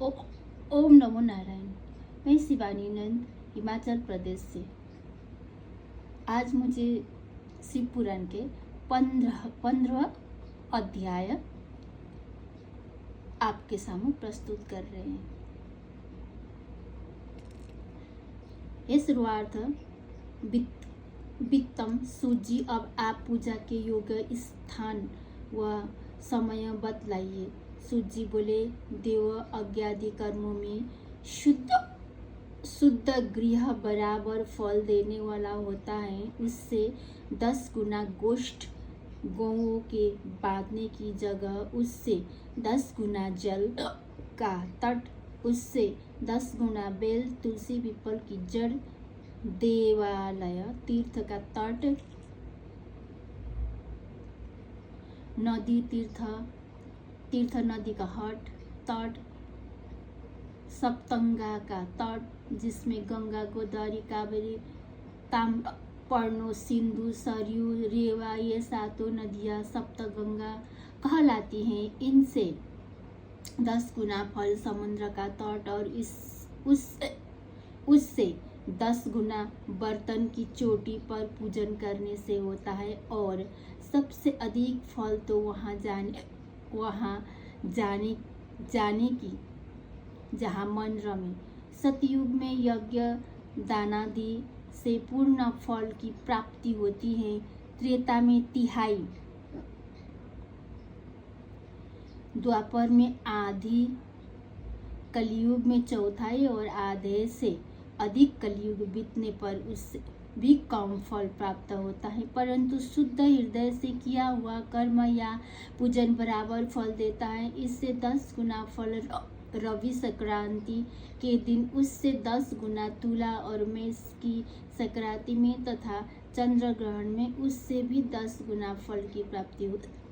ओ, ओम नमो नारायण। मैं शिवानी नंद, हिमाचल प्रदेश से। आज मुझे शिव पुराण के 15वां अध्याय आपके सामने प्रस्तुत कर रहे हैं। ये शुरुआत वित्तम सूजी। अब आप पूजा के योग्य स्थान व समय बतलाइए। सूजी बोले, देव अज्ञादि कर्मों में शुद्ध गृह बराबर फल देने वाला होता है। उससे 10 गुना गोष्ठ गौओं के बांधने की जगह, उससे 10 गुना जल का तट, उससे 10 गुना बेल, तुलसी पीपल की जड़, देवालय, तीर्थ का तट, नदी तीर्थ नदी का तट, सप्तगंगा का तट जिसमें गंगा, गोदावरी, कावेरी, ताम्रपर्णो, सिंधु, सरयू, रेवा, ये 7 नदियाँ सप्तगंगा कहलाती हैं। इनसे 10 गुना फल समुद्र का तट और उससे 10 गुना बर्तन की चोटी पर पूजन करने से होता है। और सबसे अधिक फल तो वहाँ जाने की जहाँ मन रमे। सतयुग में यज्ञ दानादि से पूर्ण फल की प्राप्ति होती है। त्रेता में 1/3, द्वापर में आधी, कलयुग में 1/4 और आधे से अधिक कलयुग बीतने पर उससे भी कम फल प्राप्त होता है। परंतु शुद्ध हृदय से किया हुआ कर्म या पूजन बराबर फल देता है। इससे 10 गुना फल रवि संक्रांति के दिन, उससे 10 गुना तुला और मेष की संक्रांति में तथा चंद्र ग्रहण में उससे भी 10 गुना फल की प्राप्ति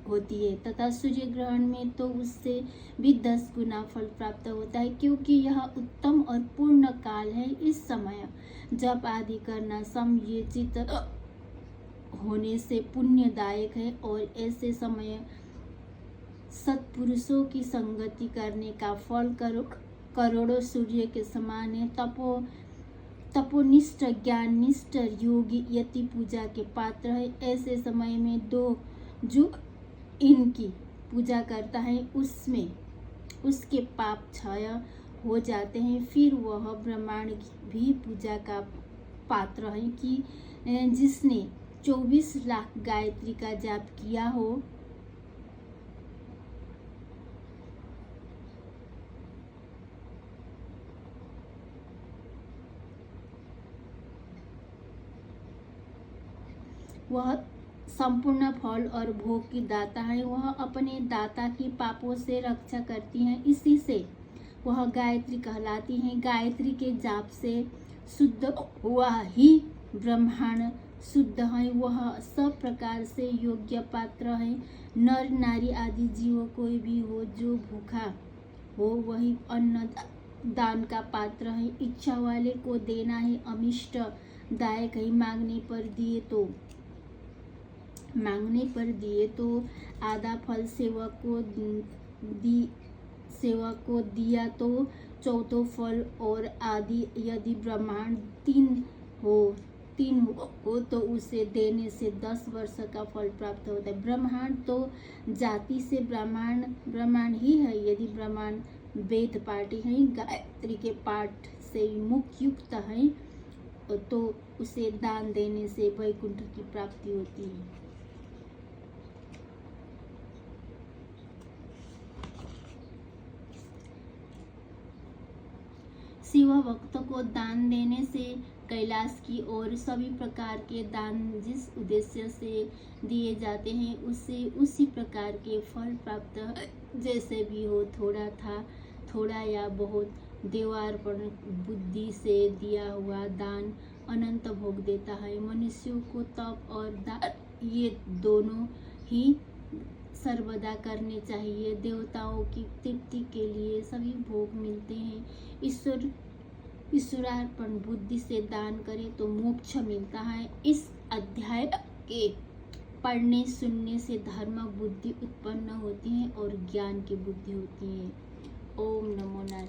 होती है। तथा सूर्य ग्रहण में तो उससे भी 10 गुना फल प्राप्त होता है, क्योंकि यह उत्तम और पूर्ण काल है। इस समय जप आदि करना समयोचित होने से पुण्यदायक है और ऐसे समय सत्पुरुषों की संगति करने का फल करोड़ों सूर्य के समान है। तपोनिष्ठ ज्ञाननिष्ठ योगी यति पूजा के पात्र है। ऐसे समय में जो इनकी पूजा करता है उसके पाप क्षय हो जाते हैं। फिर वह ब्रह्मांड भी पूजा का पात्र है कि जिसने 24 लाख गायत्री का जाप किया हो। वह संपूर्ण फल और भोग की दाता है। वह अपने दाता की पापों से रक्षा करती है, इसी से वह गायत्री कहलाती है। गायत्री के जाप से शुद्ध हुआ ही ब्रह्मांड शुद्ध है। वह सब प्रकार से योग्य पात्र है। नर नारी आदि जीव कोई भी हो जो भूखा हो वही अन्न दान का पात्र है। इच्छा वाले को देना है अमिष्ट दायक है। मांगने पर दिए तो आधा फल सेवक को दिया तो 14 फल और आदि। यदि ब्रह्मांड 3 हो तो उसे देने से 10 वर्ष का फल प्राप्त होता है। ब्रह्मांड तो जाति से ब्रह्मांड ही है। यदि ब्रह्मांड वेद पाठी है, गायत्री के पाठ से मुख युक्त है, तो उसे दान देने से वैकुंठ की प्राप्ति होती है। शिव भक्त को दान देने से कैलाश की ओर सभी प्रकार के दान जिस उद्देश्य से दिए जाते हैं उससे उसी प्रकार के फल प्राप्त जैसे भी हो, थोड़ा या बहुत। देवार्पण बुद्धि से दिया हुआ दान अनंत भोग देता है। मनुष्यों को तप और दान ये दोनों ही सर्वदा करने चाहिए। देवताओं की तृप्ति के लिए सभी भोग मिलते हैं। ईश्वरार्पण बुद्धि से दान करें तो मोक्ष मिलता है। इस अध्याय के पढ़ने सुनने से धर्म बुद्धि उत्पन्न होती है और ज्ञान की बुद्धि होती है। ओम नमो नारायण।